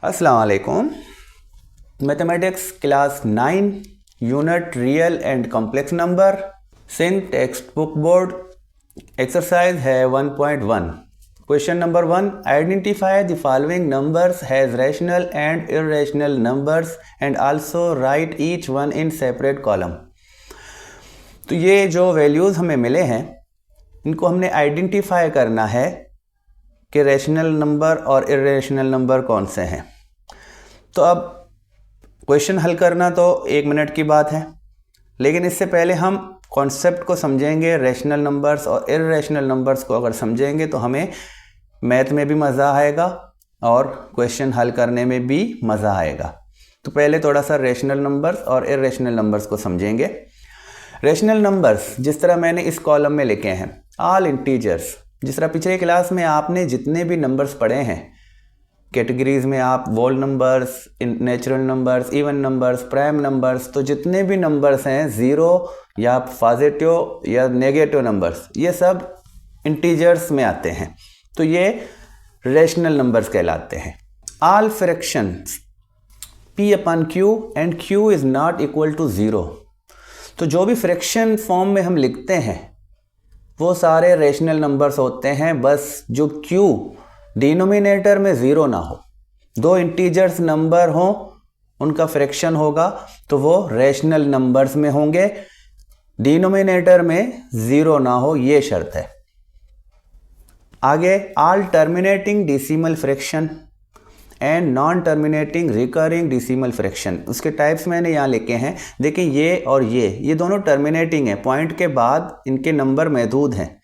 अस्सलाम वालेकुम। Mathematics class 9 unit real and complex number Sindh text book board exercise है 1.1। Question number 1, identify the following numbers has rational and irrational numbers and also write each one in separate column. तो ये जो values हमें मिले हैं इनको हमने identify करना है कि रैशनल नंबर और इर्रेशनल नंबर कौन से हैं। तो अब क्वेश्चन हल करना तो 1 मिनट की बात है, लेकिन इससे पहले हम कॉन्सेप्ट को समझेंगे। रैशनल नंबर्स और इर्रेशनल नंबर्स को अगर समझेंगे तो हमें मैथ में भी मज़ा आएगा और क्वेश्चन हल करने में भी मज़ा आएगा। तो पहले थोड़ा सा रैशनल नंबर्स और इर्रेशनल नंबर्स को समझेंगे। रैशनल नंबर्स जिस तरह मैंने इस कॉलम में लिखे हैं, ऑल इंटीजर्स, जिस तरह पिछले क्लास में आपने जितने भी नंबर्स पढ़े हैं कैटेगरीज में, आप whole numbers, natural numbers, even numbers, prime numbers, तो जितने भी नंबर्स हैं ज़ीरो या पॉजिटिव या नेगेटिव नंबर्स, ये सब इंटीजर्स में आते हैं। तो ये रैशनल नंबर्स कहलाते हैं। All fractions p upon q and q is not equal to zero. तो जो भी फ्रैक्शन फॉर्म में हम लिखते हैं वो सारे रैशनल नंबर्स होते हैं, बस जो q डिनोमिनेटर में ज़ीरो ना हो। दो इंटीजर्स नंबर हों, उनका फ्रैक्शन होगा तो वो रैशनल नंबर्स में होंगे, डिनोमिनेटर में ज़ीरो ना हो, ये शर्त है। आगे, all terminating decimal fraction and non terminating recurring decimal fraction, उसके टाइप्स मैंने यहाँ लिखे हैं। देखिए ये और ये दोनों टर्मिनेटिंग है, पॉइंट के बाद इनके नंबर महदूद हैं।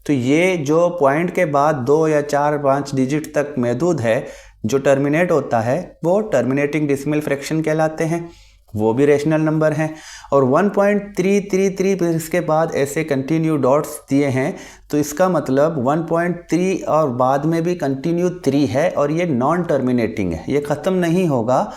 तो ये जो पॉइंट के बाद 2 या 4-5 डिजिट तक महदूद है, जो टर्मिनेट होता है वो टर्मिनेटिंग डेसिमल फ्रैक्शन कहलाते हैं, वो भी रैशनल नंबर हैं। और 1.333 इसके बाद ऐसे कंटिन्यू डॉट्स दिए हैं, तो इसका मतलब 1.3 और बाद में भी कंटिन्यू 3 है और ये नॉन टर्मिनेटिंग है, ये ख़त्म नहीं होगा,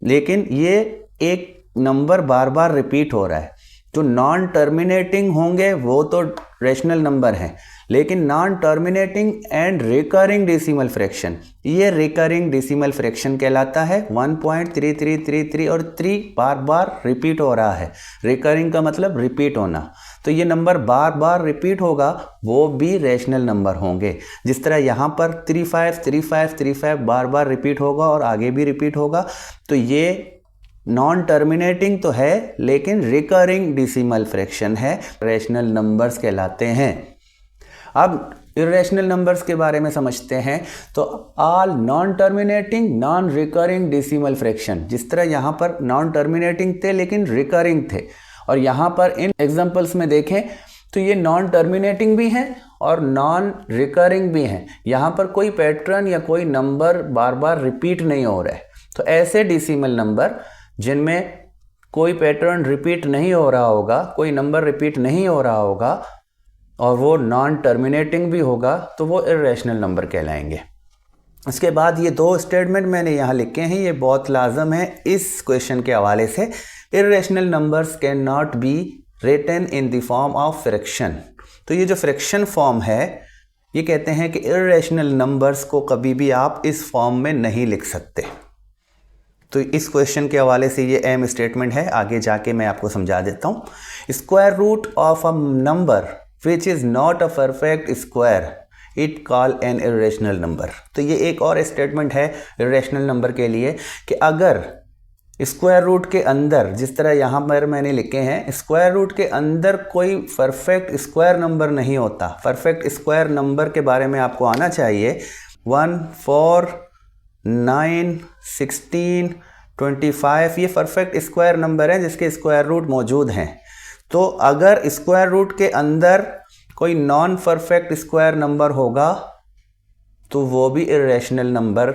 लेकिन ये एक नंबर बार बार रिपीट हो रहा है। जो नॉन टर्मिनेटिंग होंगे वो तो रैशनल नंबर हैं, लेकिन non terminating and recurring decimal fraction, ये रिकरिंग डेसिमल फ्रैक्शन कहलाता है। 1.3333 और 3 बार बार रिपीट हो रहा है। रिकरिंग का मतलब रिपीट होना, तो ये नंबर बार बार रिपीट होगा, वो भी रैशनल नंबर होंगे। जिस तरह यहाँ पर 35 बार बार रिपीट होगा और आगे भी रिपीट होगा, तो ये नॉन टर्मिनेटिंग तो है लेकिन रिकरिंग डेसिमल फ्रैक्शन है, रैशनल नंबर्स कहलाते हैं। अब इर्रेशनल नंबर्स के बारे में समझते हैं। तो all non terminating non recurring decimal fraction, जिस तरह यहाँ पर नॉन टर्मिनेटिंग थे लेकिन रिकरिंग थे, और यहाँ पर इन एग्जांपल्स में देखें तो ये नॉन टर्मिनेटिंग भी हैं और नॉन रिकरिंग भी हैं। यहाँ पर कोई पैटर्न या कोई नंबर बार बार रिपीट नहीं हो रहा है। तो ऐसे डेसिमल नंबर जिनमें कोई पैटर्न रिपीट नहीं हो रहा होगा, कोई नंबर रिपीट नहीं हो रहा होगा और वो नॉन टर्मिनेटिंग भी होगा, तो वो इर्रेशनल नंबर कहलाएंगे। इसके बाद ये 2 स्टेटमेंट मैंने यहाँ लिखे हैं, ये बहुत लाजम है इस क्वेश्चन के हवाले से। Irrational numbers can not be written in the form of fraction. तो ये जो फ्रैक्शन फॉर्म है, ये कहते हैं कि इर्रेशनल नंबर्स को कभी भी आप इस फॉर्म में नहीं लिख सकते। तो इस क्वेश्चन के हवाले से ये अहम स्टेटमेंट है, आगे जाके मैं आपको समझा देता हूँ। Square root of a number which is not a perfect square it call an irrational number. तो ये एक और स्टेटमेंट है इर्रेशनल नंबर के लिए कि अगर स्क्वायर रूट के अंदर, जिस तरह यहाँ पर मैंने लिखे हैं, स्क्वायर रूट के अंदर कोई परफेक्ट स्क्वायर नंबर नहीं होता। परफेक्ट स्क्वायर नंबर के बारे में आपको आना चाहिए। 1, 4, 9, 16, 25 ये परफेक्ट स्क्वायर नंबर हैं जिसके स्क्वायर रूट मौजूद हैं। तो अगर स्क्वायर रूट के अंदर कोई नॉन परफेक्ट स्क्वायर नंबर होगा तो वो भी इर्रेशनल नंबर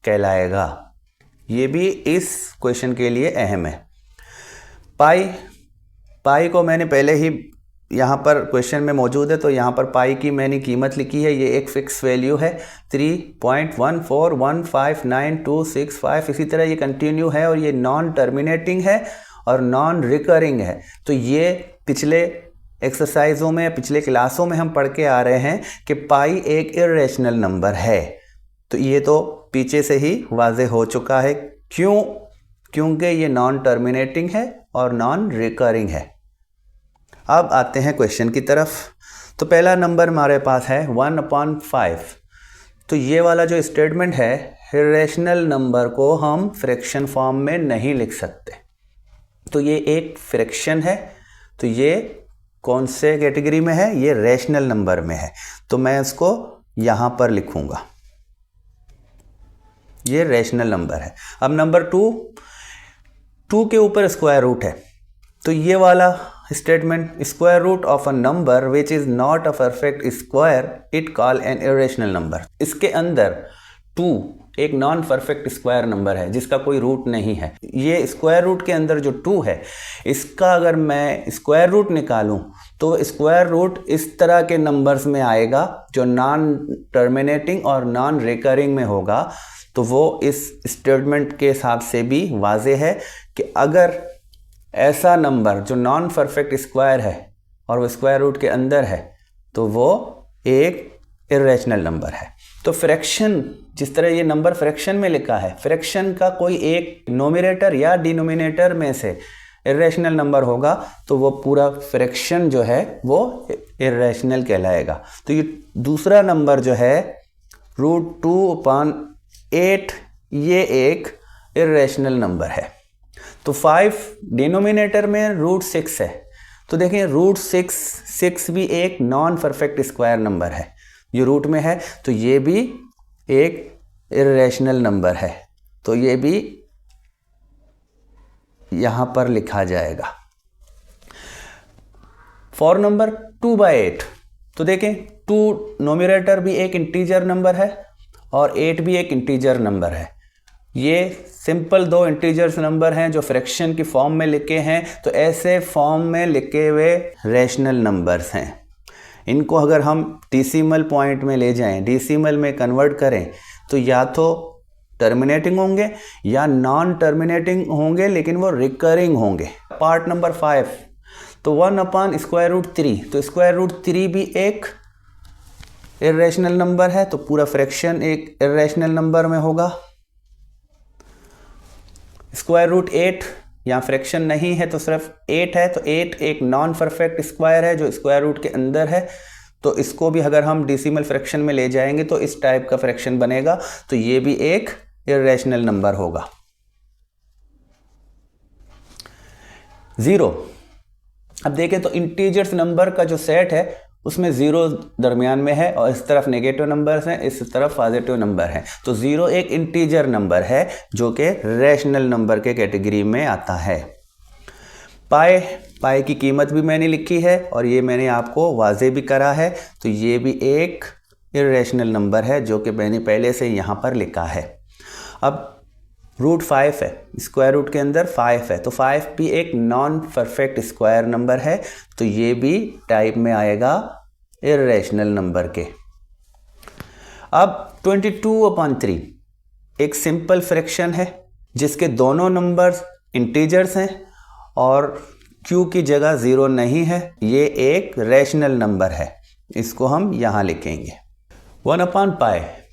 कहलाएगा। ये भी इस क्वेश्चन के लिए अहम है। पाई को मैंने पहले ही यहाँ पर क्वेश्चन में मौजूद है, तो यहाँ पर पाई की मैंने कीमत लिखी है, ये एक फिक्स वैल्यू है 3.141592565। इसी तरह ये कंटिन्यू है और ये नॉन टर्मिनेटिंग है और नॉन रिकरिंग है। तो ये पिछले एक्सरसाइजों में, पिछले क्लासों में हम पढ़ के आ रहे हैं कि पाई एक इर्रेशनल नंबर है। तो तो ये तो पीछे से ही वाज़े हो चुका है। क्यों? क्योंकि ये नॉन टर्मिनेटिंग है और नॉन रिकरिंग है। अब आते हैं क्वेश्चन की तरफ। तो पहला नंबर हमारे पास है 1/5। तो ये वाला जो स्टेटमेंट है, इरेशनल नंबर को हम फ्रैक्शन फॉर्म में नहीं लिख सकते। तो ये एक फ्रैक्शन है, तो ये कौन से कैटेगरी में है? ये रैशनल नंबर में है। तो मैं इसको यहाँ पर लिखूँगा, ये रैशनल नंबर है। अब नंबर 2 के ऊपर स्क्वायर रूट है। तो ये वाला statement, square root of a number which is not a perfect square it call an irrational number. इसके अंदर 2 एक नॉन परफेक्ट स्क्वायर नंबर है जिसका कोई रूट नहीं है। ये स्क्वायर रूट के अंदर जो 2 है, इसका अगर मैं स्क्वायर रूट निकालूं तो स्क्वायर रूट इस तरह के नंबर्स में आएगा जो नॉन टर्मिनेटिंग और नॉन रिकरिंग में होगा। तो वो इस स्टेटमेंट के हिसाब से भी वाज़े है कि अगर ऐसा नंबर जो नॉन परफेक्ट स्क्वायर है और वो स्क्वायर रूट के अंदर है तो वो एक इरेशनल नंबर है। तो फ्रैक्शन, जिस तरह ये नंबर फ्रैक्शन में लिखा है, फ्रैक्शन का कोई एक नोमिनेटर या डिनोमिनेटर में से इरेशनल नंबर होगा तो वो पूरा फ्रैक्शन जो है वो इरेशनल कहलाएगा। तो ये दूसरा नंबर जो है √2/8, ये एक इरेशनल नंबर है। तो 5 डिनोमिनेटर में √6 है। तो देखिए √6 भी एक नॉन परफेक्ट स्क्वायर नंबर है, ये रूट में है, तो ये भी एक इरेशनल नंबर है। तो ये भी यहाँ पर लिखा जाएगा। फॉर नंबर 2/8, तो देखें 2 नोमिनेटर भी एक इंटीजर नंबर है और 8 भी एक इंटीजर नंबर है। ये सिंपल 2 इंटीजर्स नंबर हैं जो फ्रैक्शन की फॉर्म में लिखे हैं। तो ऐसे फॉर्म में लिखे हुए रैशनल नंबर्स हैं। इनको अगर हम डेसिमल पॉइंट में ले जाएं, डेसिमल में कन्वर्ट करें, तो या तो टर्मिनेटिंग होंगे या नॉन टर्मिनेटिंग होंगे, लेकिन वो रिकरिंग होंगे। पार्ट नंबर 5, तो 1/√3, तो √3 भी एक इरेशनल नंबर है, तो पूरा फ्रैक्शन एक इरेशनल नंबर में होगा। √8 यहाँ फ्रैक्शन नहीं है तो सिर्फ 8 है, तो 8 एक नॉन परफेक्ट स्क्वायर है जो स्क्वायर रूट के अंदर है। तो इसको भी अगर हम डेसिमल फ्रैक्शन में ले जाएंगे तो इस टाइप का फ्रैक्शन बनेगा, तो ये भी एक इरेशनल नंबर होगा। 0, अब देखें तो इंटीजर्स नंबर का जो सेट है उसमें 0 दरमियान में है और इस तरफ नेगेटिव नंबर्स हैं, इस तरफ पॉजिटिव नंबर है। तो 0 एक इंटीजर नंबर है जो कि रैशनल नंबर के कैटेगरी में आता है। पाई की कीमत भी मैंने लिखी है और ये मैंने आपको वाज़े भी करा है। तो ये भी एक इरेशनल नंबर है जो कि मैंने पहले से यहाँ पर लिखा है। अब √5 है, स्क्वायर रूट के अंदर 5 है, तो 5 भी एक नॉन परफेक्ट स्क्वायर नंबर है, तो ये भी टाइप में आएगा इरेशनल नंबर के। अब 22/3 एक सिंपल फ्रैक्शन है जिसके दोनों नंबर्स इंटीजर्स हैं और q की जगह 0 नहीं है, ये एक रैशनल नंबर है, इसको हम यहाँ लिखेंगे। 1/π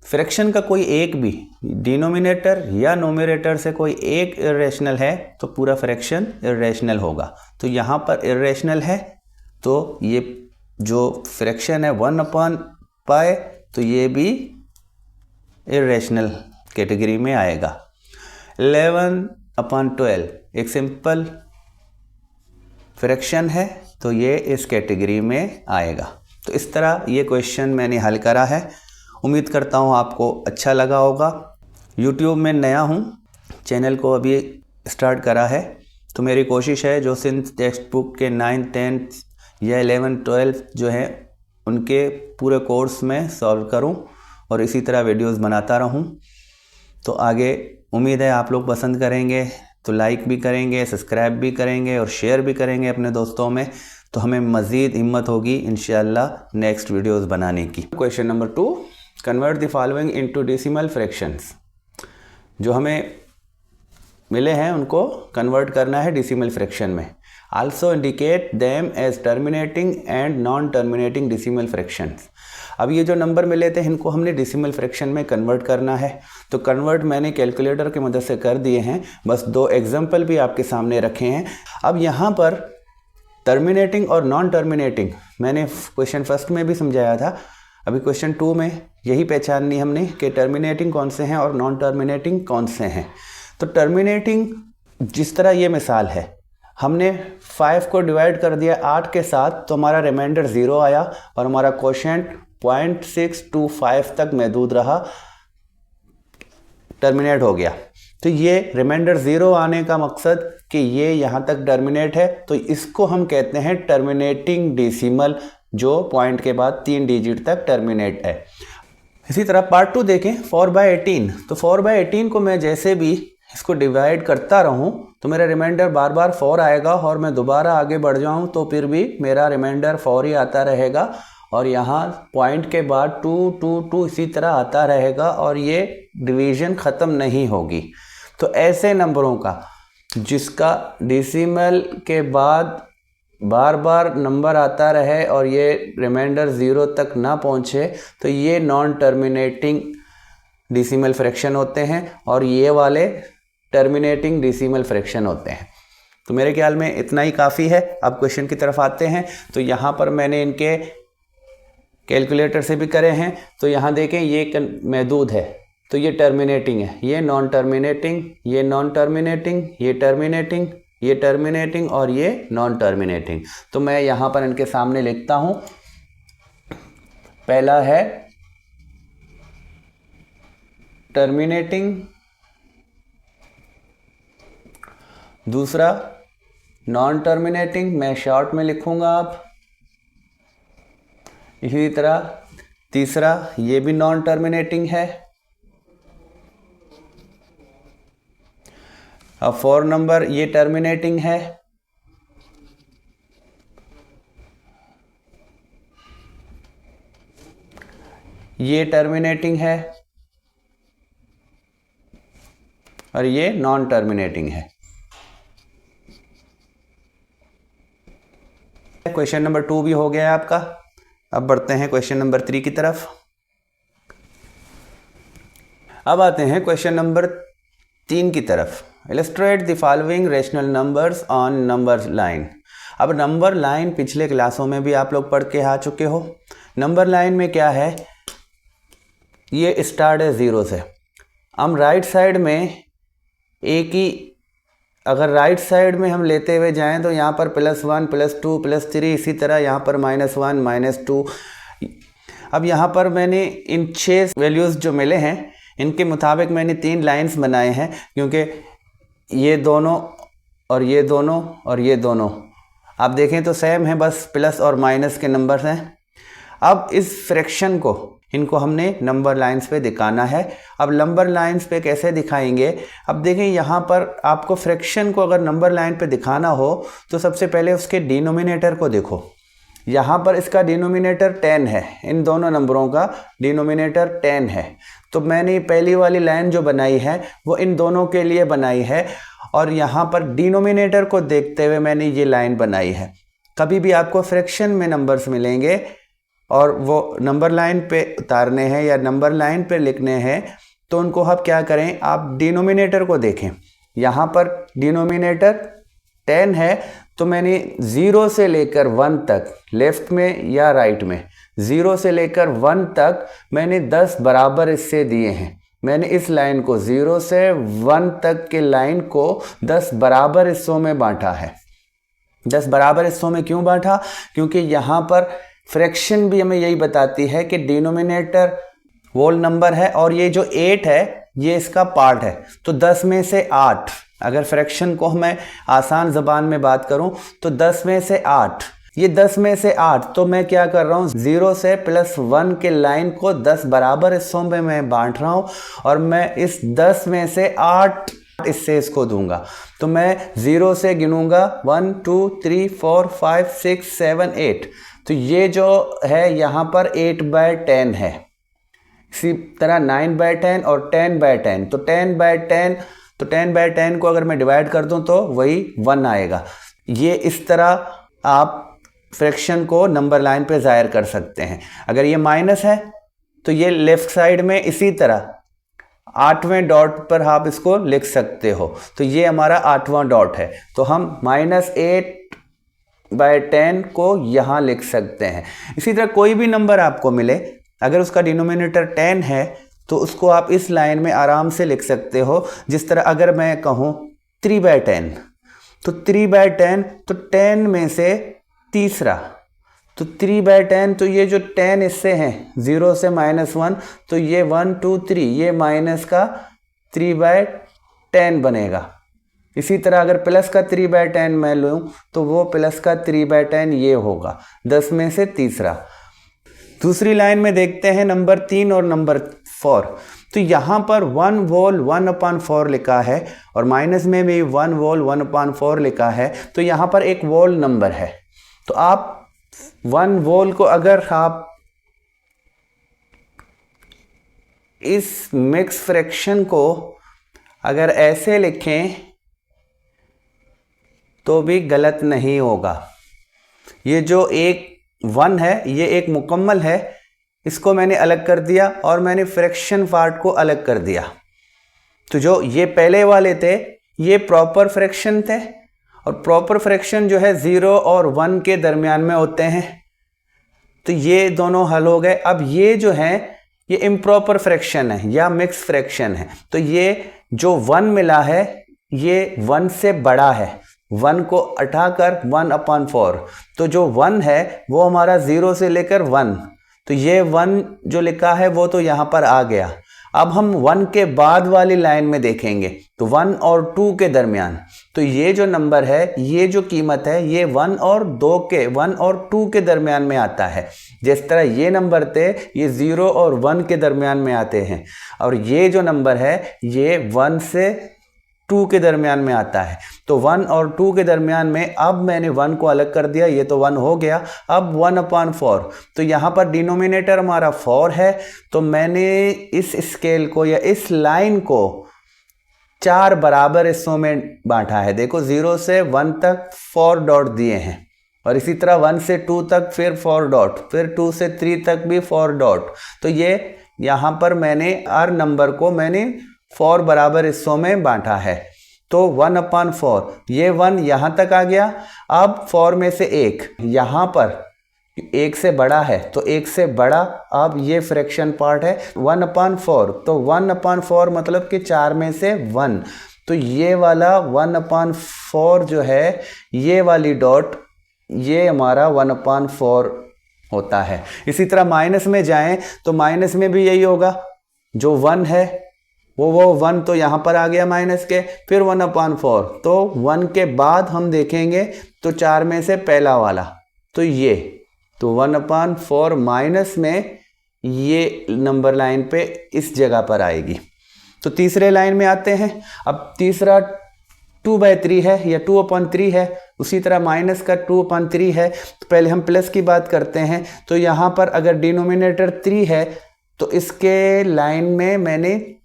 फ्रैक्शन का कोई एक भी डिनोमिनेटर या नोमिनेटर से कोई एक इरेशनल है तो पूरा फ्रैक्शन इरेशनल होगा। तो यहाँ पर इरेशनल है, तो ये जो फ्रैक्शन है 1/π, तो ये भी इरेशनल कैटेगरी में आएगा। 11/12 एक सिंपल फ्रैक्शन है, तो ये इस कैटेगरी में आएगा। तो इस तरह ये क्वेश्चन मैंने हल करा है। उम्मीद करता हूँ आपको अच्छा लगा होगा। YouTube में नया हूँ, चैनल को अभी स्टार्ट करा है, तो मेरी कोशिश है जो सिंथ टेक्स्ट बुक के 9th 10th या 11th 12th जो है उनके पूरे कोर्स में सॉल्व करूँ और इसी तरह वीडियोस बनाता रहूँ। तो आगे उम्मीद है आप लोग पसंद करेंगे, तो लाइक भी करेंगे, सब्सक्राइब भी करेंगे और शेयर भी करेंगे अपने दोस्तों में, तो हमें मज़ीद हिम्मत होगी इंशाअल्लाह नेक्स्ट वीडियोस बनाने की। Question number 2, convert the following into decimal fractions. जो हमें मिले हैं उनको कन्वर्ट करना है डेसिमल फ्रैक्शन में। Also indicate them as terminating and non terminating decimal fractions. अब ये जो नंबर मिले थे इनको हमने डेसिमल फ्रैक्शन में कन्वर्ट करना है, तो कन्वर्ट मैंने कैलकुलेटर की मदद से कर दिए हैं। बस 2 एग्जाम्पल भी आपके सामने रखे हैं। अब यहाँ पर टर्मिनेटिंग और नॉन टर्मिनेटिंग मैंने क्वेश्चन फर्स्ट में भी समझाया था, अभी क्वेश्चन 2 में यही पहचाननी हमने कि टर्मिनेटिंग कौन से हैं और नॉन टर्मिनेटिंग कौन से हैं। तो टर्मिनेटिंग जिस तरह ये मिसाल है, हमने 5 को डिवाइड कर दिया 8 के साथ, तो हमारा रिमाइंडर 0 आया और हमारा क्वोशिएंट 0.625 तक महदूद रहा, टर्मिनेट हो गया। तो ये रिमाइंडर 0 आने का मकसद कि ये यहाँ तक टर्मिनेट है, तो इसको हम कहते हैं टर्मिनेटिंग डेसिमल, जो पॉइंट के बाद 3 डिजिट तक टर्मिनेट है। इसी तरह पार्ट 2 देखें 4/18। तो 4/18 को मैं जैसे भी इसको डिवाइड करता रहूं तो मेरा रिमाइंडर बार बार 4 आएगा, और मैं दोबारा आगे बढ़ जाऊं तो फिर भी मेरा रिमाइंडर 4 ही आता रहेगा, और यहाँ पॉइंट के बाद 2 2 2 इसी तरह आता रहेगा, और ये डिवीजन ख़त्म नहीं होगी। तो ऐसे नंबरों का जिसका डेसिमल के बाद बार बार नंबर आता रहे और ये रिमाइंडर 0 तक ना पहुँचे, तो ये नॉन टर्मिनेटिंग डेसिमल फ्रैक्शन होते हैं, और ये वाले टर्मिनेटिंग डेसिमल फ्रैक्शन होते हैं। तो मेरे ख्याल में इतना ही काफ़ी है। अब क्वेश्चन की तरफ आते हैं। तो यहाँ पर मैंने इनके कैलकुलेटर से भी करे हैं, तो यहाँ देखें ये महदूद है, तो ये टर्मिनेटिंग है, ये नॉन टर्मिनेटिंग, ये नॉन टर्मिनेटिंग, ये टर्मिनेटिंग, ये टर्मिनेटिंग और ये नॉन टर्मिनेटिंग। तो मैं यहाँ पर इनके सामने लिखता हूँ। पहला है टर्मिनेटिंग, दूसरा नॉन टर्मिनेटिंग, मैं शॉर्ट में लिखूंगा आप। इसी तरह तीसरा ये भी नॉन टर्मिनेटिंग है। अब 4 नंबर ये टर्मिनेटिंग है। ये टर्मिनेटिंग है और ये नॉन टर्मिनेटिंग है। क्वेश्चन नंबर 2 भी हो गया है आपका। अब बढ़ते हैं क्वेश्चन नंबर 3 की तरफ। अब आते हैं क्वेश्चन नंबर 3 की तरफ। Illustrate the following rational numbers on number line. अब नंबर लाइन पिछले क्लासों में भी आप लोग पढ़ के आ चुके हो। नंबर लाइन में क्या है, ये स्टार्ट है 0 से। हम राइट साइड में एक ही, अगर राइट साइड में हम लेते हुए जाएं तो यहाँ पर +1 +2 +3, इसी तरह यहाँ पर -1 -2। अब यहाँ पर मैंने इन 6 वैल्यूज़ जो मिले हैं इनके मुताबिक मैंने 3 लाइंस बनाए हैं, क्योंकि ये दोनों और ये दोनों और ये दोनों आप देखें तो सेम है, बस प्लस और माइनस के नंबर्स हैं। अब इस फ्रैक्शन को इनको हमने नंबर लाइंस पे दिखाना है। अब नंबर लाइंस पे कैसे दिखाएंगे, अब देखें यहाँ पर आपको फ्रैक्शन को अगर नंबर लाइन पे दिखाना हो तो सबसे पहले उसके डिनोमिनेटर को देखो। यहाँ पर इसका डिनोमिनेटर 10 है, इन दोनों नंबरों का डिनोमिनेटर 10 है। तो मैंने पहली वाली लाइन जो बनाई है वो इन दोनों के लिए बनाई है, और यहाँ पर डिनोमिनेटर को देखते हुए मैंने ये लाइन बनाई है। कभी भी आपको फ्रैक्शन में नंबर्स मिलेंगे और वो नंबर लाइन पे उतारने हैं या नंबर लाइन पे लिखने हैं, तो उनको आप क्या करें, आप डिनोमिनेटर को देखें। यहाँ पर डिनोमिनेटर 10 है, तो मैंने 0 से लेकर 1 तक, लेफ्ट में या राइट में, 0 से लेकर 1 तक मैंने 10 बराबर हिस्से दिए हैं। मैंने इस लाइन को 0 से 1 तक के लाइन को 10 बराबर हिस्सों में बांटा है। 10 बराबर हिस्सों में क्यों बांटा, क्योंकि यहाँ पर फ्रैक्शन भी हमें यही बताती है कि डिनोमिनेटर होल नंबर है और ये जो 8 है ये इसका पार्ट है। तो 10 में से 8, अगर फ्रैक्शन को मैं आसान ज़बान में बात करूं तो 10 में से 8, ये 10 में से 8, तो मैं क्या कर रहा हूं, 0 से +1 के लाइन को 10 बराबर हिस्सों में मैं बांट रहा हूं, और मैं इस 10 में से 8 इससे इसको दूंगा। तो मैं 0 से गिनूंगा 1 2 3 4 5 6 7 8। तो ये जो है यहाँ पर 8/10 है। इसी तरह 9/10 और 10/10। तो 10/10 को अगर मैं डिवाइड कर दूं तो वही 1 आएगा। ये इस तरह आप फ्रैक्शन को नंबर लाइन पे ज़ाहिर कर सकते हैं। अगर ये माइनस है तो ये लेफ्ट साइड में इसी तरह 8वें डॉट पर आप इसको लिख सकते हो। तो ये हमारा 8वां डॉट है, तो हम -8/10 को यहाँ लिख सकते हैं। इसी तरह कोई भी नंबर आपको मिले, अगर उसका डिनोमिनेटर 10 है तो उसको आप इस लाइन में आराम से लिख सकते हो। जिस तरह अगर मैं कहूँ 3/10, तो 3/10 तो 10 में से तीसरा, तो 3/10 तो ये जो 10 इससे हैं 0 से -1, तो ये 1 2 3, ये माइनस का 3/10 बनेगा। इसी तरह अगर प्लस का 3/10 मैं लूँ तो वो प्लस का 3/10 ये होगा, 10 में से तीसरा। दूसरी लाइन में देखते हैं नंबर 3 और नंबर 4। तो यहाँ पर 1 वोल 1/4 लिखा है और माइनस में भी 1 वोल 1/4 लिखा है। तो यहाँ पर एक वोल नंबर है, तो आप 1 वोल को अगर आप इस मिक्स फ्रैक्शन को अगर ऐसे लिखें तो भी गलत नहीं होगा। ये जो एक 1 है ये एक मुकम्मल है, इसको मैंने अलग कर दिया और मैंने फ्रैक्शन पार्ट को अलग कर दिया। तो जो ये पहले वाले थे ये प्रॉपर फ्रैक्शन थे, और प्रॉपर फ्रैक्शन जो है 0 और 1 के दरमियान में होते हैं। तो ये दोनों हल हो गए। अब ये जो है ये इम्प्रॉपर फ्रैक्शन है या मिक्स फ्रैक्शन है। तो ये जो 1 मिला है ये 1 से बड़ा है, 1 को हटाकर 1/4। तो जो 1 है वो हमारा 0 से लेकर 1, तो ये 1 जो लिखा है वो तो यहाँ पर आ गया। अब हम 1 के बाद वाली लाइन में देखेंगे तो 1 और 2 के दरमियान, तो ये जो नंबर है ये जो कीमत है ये 1 और 2 के दरमियान में आता है। जिस तरह ये नंबर थे ये 0 और 1 के दरमियान में आते हैं, और ये जो नंबर है ये 1 से 2 के दरमियान में आता है। तो 1 और 2 के दरमियान में अब मैंने 1 को अलग कर दिया, ये तो 1 हो गया। अब 1/4, तो यहाँ पर डिनोमिनेटर हमारा 4 है, तो मैंने इस स्केल को या इस लाइन को 4 बराबर हिस्सों में बांटा है। देखो 0 से 1 तक 4 डॉट दिए हैं, और इसी तरह 1 से 2 तक फिर 4 डॉट, फिर 2 से 3 तक भी 4 डॉट। तो ये यहाँ पर मैंने हर नंबर को मैंने 4 बराबर हिस्सों में बांटा है। तो 1/4, ये 1 यहाँ तक आ गया। अब 4 में से 1 यहाँ पर 1 से बड़ा है, तो 1 से बड़ा अब ये फ्रैक्शन पार्ट है 1/4। तो 1/4 मतलब कि 4 में से 1, तो ये वाला 1/4 जो है ये वाली डॉट ये हमारा 1/4 होता है। इसी तरह माइनस में जाएं तो माइनस में भी यही होगा, जो 1 है वो 1 तो यहाँ पर आ गया माइनस के, फिर 1/4। तो 1 के बाद हम देखेंगे तो 4 में से पहला वाला, तो ये, तो 1/4 माइनस में ये नंबर लाइन पे इस जगह पर आएगी। तो तीसरे लाइन में आते हैं। अब तीसरा 2/3 है या 2/3 है, उसी तरह माइनस का 2/3 है। तो पहले हम प्लस की बात करते हैं। तो यहाँ पर अगर डिनोमिनेटर 3 है तो इसके लाइन में मैंने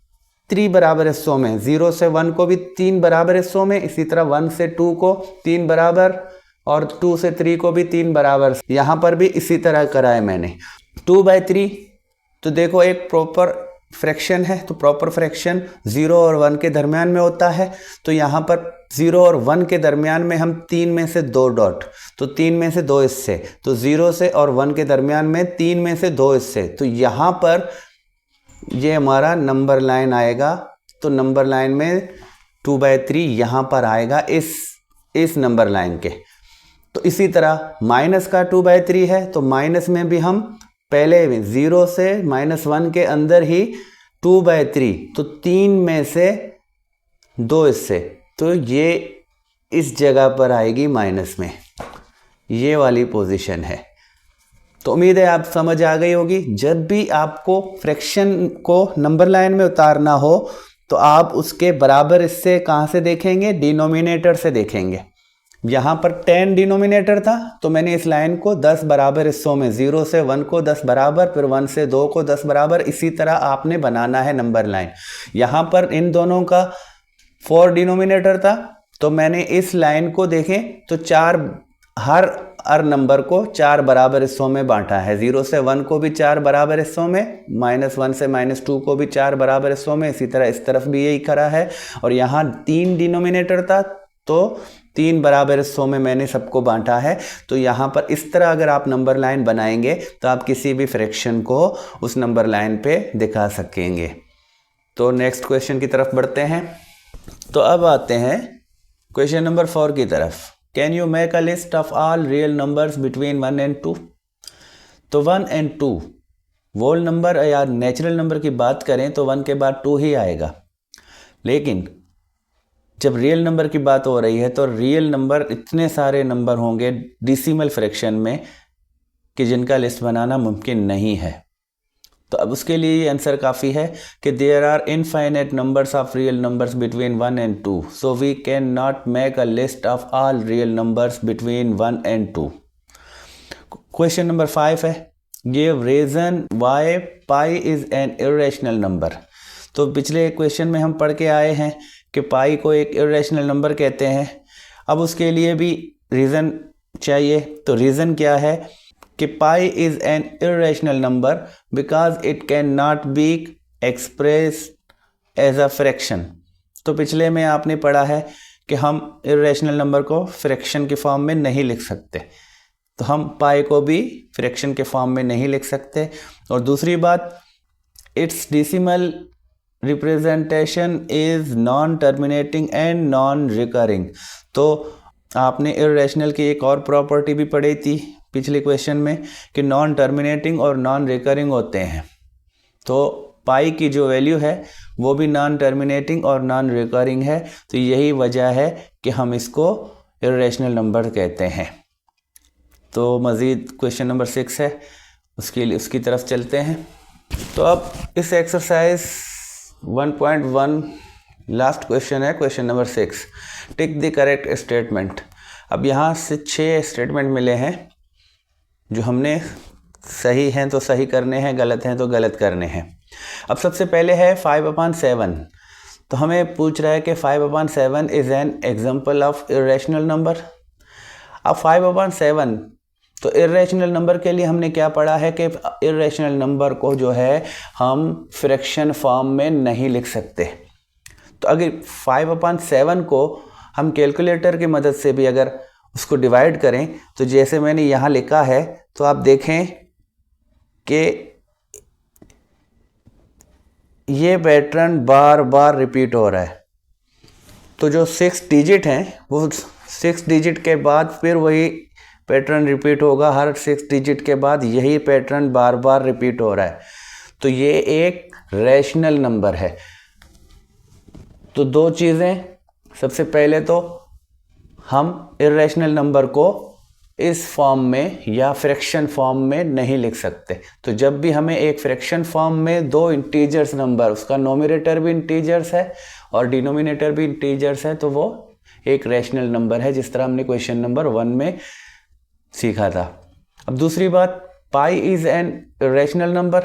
3 बराबर हिस्सों में, 0 से 1 को भी 3 बराबर हिस्सों में, इसी तरह 1 से 2 को 3 बराबर और 2 से 3 को भी 3 बराबर। यहाँ पर भी इसी तरह करा है मैंने। 2/3 तो देखो एक प्रॉपर फ्रैक्शन है, तो प्रॉपर फ्रैक्शन 0 और 1 के दरमियान में होता है। तो यहाँ पर 0 और 1 के दरमियान में हम 3 में से 2 डॉट, तो 3 में से 2 हिस्से, तो 0 से और 1 के दरमियान में 3 में से 2 हिस्से। तो यहाँ पर ये हमारा नंबर लाइन आएगा। तो नंबर लाइन में 2/3 यहाँ पर आएगा इस नंबर लाइन के। तो इसी तरह माइनस का 2/3 है, तो माइनस में भी हम पहले 0 से -1 के अंदर ही 2/3, तो 3 में से 2 हिस्से, तो ये इस जगह पर आएगी माइनस में, ये वाली पोजीशन है। तो उम्मीद है आप समझ आ गई होगी। जब भी आपको फ्रैक्शन को नंबर लाइन में उतारना हो तो आप उसके बराबर हिस्से कहाँ से देखेंगे? डिनोमिनेटर से देखेंगे। यहाँ पर 10 डिनोमिनेटर था, तो मैंने इस लाइन को 10 बराबर हिस्सों में, 0 से 1 को 10 बराबर, फिर 1 से 2 को 10 बराबर, इसी तरह आपने बनाना है नंबर लाइन। यहाँ पर इन दोनों का 4 डिनोमिनेटर था, तो मैंने इस लाइन को देखें तो 4 हर नंबर को 4 बराबर हिस्सों में बांटा है। 0 से 1 को भी 4 बराबर हिस्सों में, -1 से -2 को भी 4 बराबर हिस्सों में, इसी तरह इस तरफ भी यही करा है। और यहाँ 3 डिनोमिनेटर था तो 3 बराबर हिस्सों में मैंने सबको बांटा है। तो यहाँ पर इस तरह अगर आप नंबर लाइन बनाएंगे तो आप किसी भी फ्रैक्शन को उस नंबर लाइन पे दिखा सकेंगे। तो नेक्स्ट क्वेश्चन की तरफ बढ़ते हैं। तो अब आते हैं क्वेश्चन नंबर 4 की तरफ। Can you make a list of all real numbers between 1 and 2। तो 1 एंड 2 होल नंबर या नेचुरल नंबर की बात करें तो 1 के बाद 2 ही आएगा, लेकिन जब रियल नंबर की बात हो रही है तो रियल नंबर इतने सारे नंबर होंगे डेसिमल फ्रैक्शन में कि जिनका लिस्ट बनाना मुमकिन नहीं है। तो अब उसके लिए ये आंसर काफ़ी है कि there are infinite numbers of real numbers between 1 and 2, so we can not make a list of all real numbers between 1 and 2। Question number 5 है, give reason why pi is an irrational number. तो पिछले question में हम पढ़ के आए हैं कि पाई को एक इरेशनल नंबर कहते हैं। अब उसके लिए भी रीज़न चाहिए। तो रीज़न क्या है कि pi is an irrational number because it can not be expressed as a fraction. तो पिछले में आपने पढ़ा है कि हम इरेशनल नंबर को फ्रैक्शन के फॉर्म में नहीं लिख सकते, तो हम पाई को भी फ्रैक्शन के फॉर्म में नहीं लिख सकते। और दूसरी बात, it's decimal representation is non terminating and non recurring. तो आपने इरेशनल की एक और प्रॉपर्टी भी पढ़ी थी पिछले क्वेश्चन में कि नॉन टर्मिनेटिंग और नॉन रिकरिंग होते हैं। तो पाई की जो वैल्यू है वो भी नॉन टर्मिनेटिंग और नॉन रिकरिंग है। तो यही वजह है कि हम इसको इरेशनल नंबर कहते हैं। तो मज़ीद क्वेश्चन नंबर 6 है, उसकी तरफ चलते हैं। तो अब इस एक्सरसाइज 1.1 लास्ट क्वेश्चन है, question number 6, tick the correct statement. अब यहाँ से 6 स्टेटमेंट मिले हैं जो हमने सही हैं तो सही करने हैं, गलत हैं तो गलत करने हैं। अब सबसे पहले है 5/7। तो हमें पूछ रहा है कि 5/7 is an example of irrational number. अब 5/7 तो इरेशनल नंबर के लिए हमने क्या पढ़ा है कि इरेशनल नंबर को जो है हम फ्रैक्शन फॉर्म में नहीं लिख सकते। तो अगर 5/7 को हम कैलकुलेटर की मदद से भी अगर उसको डिवाइड करें तो जैसे मैंने यहाँ लिखा है, तो आप देखें कि ये पैटर्न बार बार रिपीट हो रहा है। तो जो 6 डिजिट हैं वो 6 डिजिट के बाद फिर वही पैटर्न रिपीट होगा, हर 6 डिजिट के बाद यही पैटर्न बार बार रिपीट हो रहा है। तो ये एक रैशनल नंबर है। तो 2 चीज़ें, सबसे पहले तो हम इरेशनल नंबर को इस फॉर्म में या फ्रैक्शन फॉर्म में नहीं लिख सकते। तो जब भी हमें एक फ्रैक्शन फॉर्म में 2 इंटीजर्स नंबर, उसका नोमिनेटर भी इंटीजर्स है और डिनोमिनेटर भी इंटीजर्स है, तो वो एक रैशनल नंबर है, जिस तरह हमने क्वेश्चन नंबर 1 में सीखा था। अब दूसरी बात, पाई इज़ एन इरेशनल नंबर।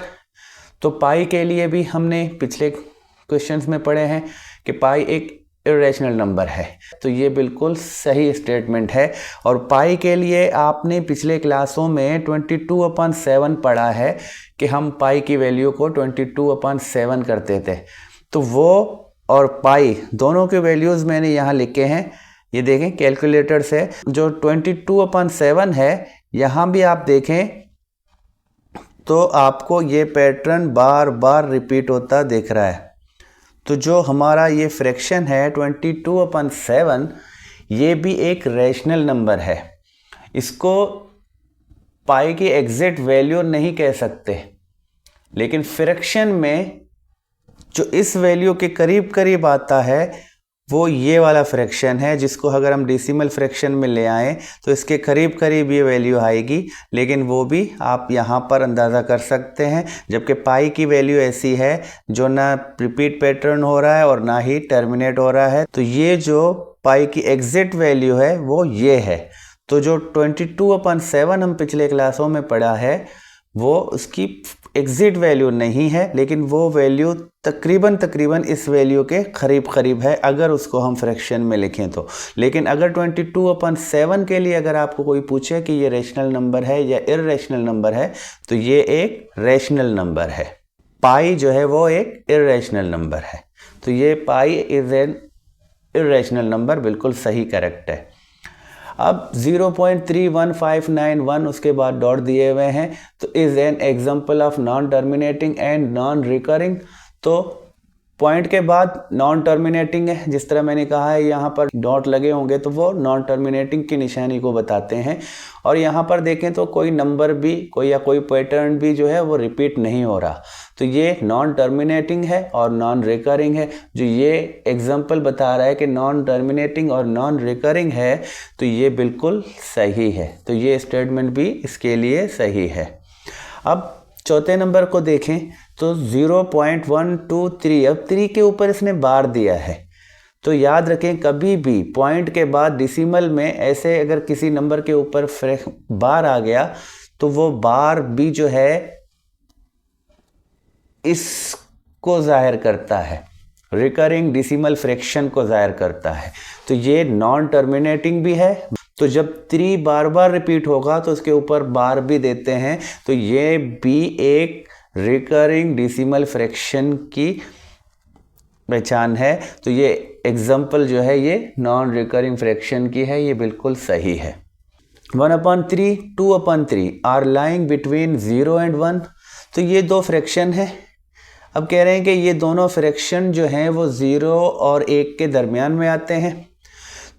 तो पाई के लिए भी हमने पिछले क्वेश्चंस में पढ़े हैं कि पाई एक इरेशनल नंबर है। तो ये बिल्कुल सही स्टेटमेंट है। और पाई के लिए आपने पिछले क्लासों में 22/7 पढ़ा है कि हम पाई की वैल्यू को 22/7 करते थे। तो वो और पाई दोनों के वैल्यूज़ मैंने यहाँ लिखे हैं, ये देखें कैलकुलेटर से। जो 22/7 है, यहाँ भी आप देखें तो आपको ये पैटर्न बार बार रिपीट होता दिख रहा है। तो जो हमारा ये फ्रैक्शन है 22/7, ये भी एक रैशनल नंबर है। इसको पाई की एग्जैक्ट वैल्यू नहीं कह सकते, लेकिन फ्रैक्शन में जो इस वैल्यू के करीब करीब आता है वो ये वाला फ्रैक्शन है, जिसको अगर हम डेसिमल फ्रैक्शन में ले आएँ तो इसके करीब करीब ये वैल्यू आएगी। लेकिन वो भी आप यहाँ पर अंदाज़ा कर सकते हैं, जबकि पाई की वैल्यू ऐसी है जो ना रिपीट पैटर्न हो रहा है और ना ही टर्मिनेट हो रहा है। तो ये जो पाई की एग्जैक्ट वैल्यू है वो ये है। तो जो 22/7 हम पिछले क्लासों में पढ़ा है वो उसकी एग्जैक्ट वैल्यू नहीं है, लेकिन वो वैल्यू तकरीबन इस वैल्यू के करीब है अगर उसको हम फ्रैक्शन में लिखें तो। लेकिन अगर 22/7 के लिए अगर आपको कोई पूछे कि ये रेशनल नंबर है या इर्रेशनल नंबर है, तो ये एक रेशनल नंबर है। पाई जो है वो एक इर्रेशनल नंबर है, तो ये पाई इज एन इर्रेशनल नंबर, बिल्कुल सही, करेक्ट है। अब 0.31591 उसके बाद डॉट दिए हुए हैं, तो is an example of non terminating and non recurring. तो पॉइंट के बाद नॉन टर्मिनेटिंग है, जिस तरह मैंने कहा है यहाँ पर डॉट लगे होंगे तो वो नॉन टर्मिनेटिंग की निशानी को बताते हैं। और यहाँ पर देखें तो कोई नंबर भी कोई पैटर्न भी जो है वो रिपीट नहीं हो रहा, तो ये नॉन टर्मिनेटिंग है और नॉन रिकरिंग है। जो ये एग्जाम्पल बता रहा है कि नॉन टर्मिनेटिंग और नॉन रिकरिंग है, तो ये बिल्कुल सही है, तो ये स्टेटमेंट भी इसके लिए सही है। अब चौथे नंबर को देखें तो 0.123, अब 3 के ऊपर इसने बार दिया है, तो याद रखें कभी भी पॉइंट के बाद डिसिमल में ऐसे अगर किसी नंबर के ऊपर बार आ गया तो वो बार भी जो है इसको जाहिर करता है, रिकरिंग डिसिमल फ्रैक्शन को जाहिर करता है, तो ये नॉन टर्मिनेटिंग भी है। तो जब 3 बार बार रिपीट होगा तो उसके ऊपर बार भी देते हैं, तो ये भी एक रिकरिंग डिसिमल फ्रैक्शन की पहचान है। तो ये एग्जाम्पल जो है ये नॉन रिकरिंग फ्रैक्शन की है, ये बिल्कुल सही है। 1/3, 2/3 आर लाइंग बिटवीन 0 and 1, तो ये दो फ्रैक्शन है। अब कह रहे हैं कि ये दोनों फ्रैक्शन जो हैं वो 0 और 1 के दरमियान में आते हैं।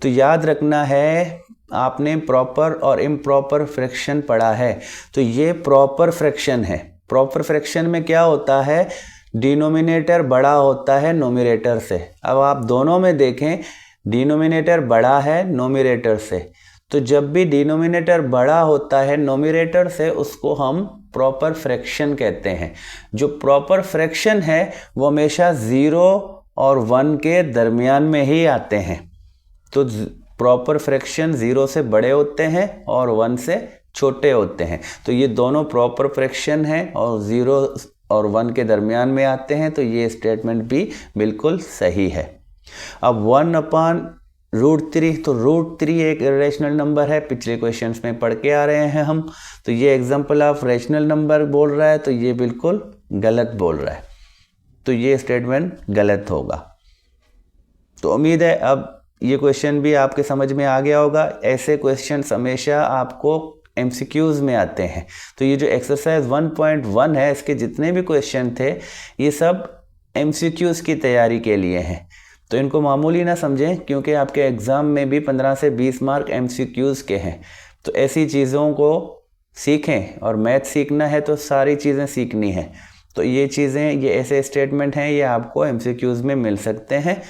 तो याद रखना है, आपने प्रॉपर और इम्प्रॉपर फ्रैक्शन पढ़ा है, तो ये प्रॉपर फ्रैक्शन है। प्रॉपर फ्रैक्शन में क्या होता है, डिनोमिनेटर बड़ा होता है नोमिनेटर से। अब आप दोनों में देखें, डिनोमिनेटर बड़ा है नोमिनेटर से, तो जब भी डिनोमिनेटर बड़ा होता है नोमिनेटर से उसको हम प्रॉपर फ्रैक्शन कहते हैं। जो प्रॉपर फ्रैक्शन है वो हमेशा 0 और 1 के दरमियान में ही आते हैं। तो प्रॉपर फ्रैक्शन 0 से बड़े होते हैं और 1 से छोटे होते हैं, तो ये दोनों प्रॉपर फ्रैक्शन हैं और 0 और 1 के दरमियान में आते हैं, तो ये स्टेटमेंट भी बिल्कुल सही है। अब 1/√3, तो √3 एक इरेशनल नंबर है, पिछले क्वेश्चंस में पढ़ के आ रहे हैं हम, तो ये एग्जांपल ऑफ रेशनल नंबर बोल रहा है, तो ये बिल्कुल गलत बोल रहा है, तो ये स्टेटमेंट गलत होगा। तो उम्मीद है अब ये क्वेश्चन भी आपके समझ में आ गया होगा। ऐसे क्वेश्चन हमेशा आपको MCQs में आते हैं। तो ये जो एक्सरसाइज 1.1 है, इसके जितने भी क्वेश्चन थे ये सब MCQs की तैयारी के लिए हैं, तो इनको मामूली ना समझें, क्योंकि आपके एग्ज़ाम में भी 15 से 20 मार्क MCQs के हैं। तो ऐसी चीज़ों को सीखें, और मैथ सीखना है तो सारी चीज़ें सीखनी है। तो ये चीज़ें, ये ऐसे स्टेटमेंट हैं, ये आपको MCQs में मिल सकते हैं।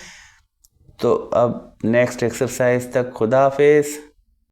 तो अब नेक्स्ट एक्सरसाइज तक खुदा हाफिज़।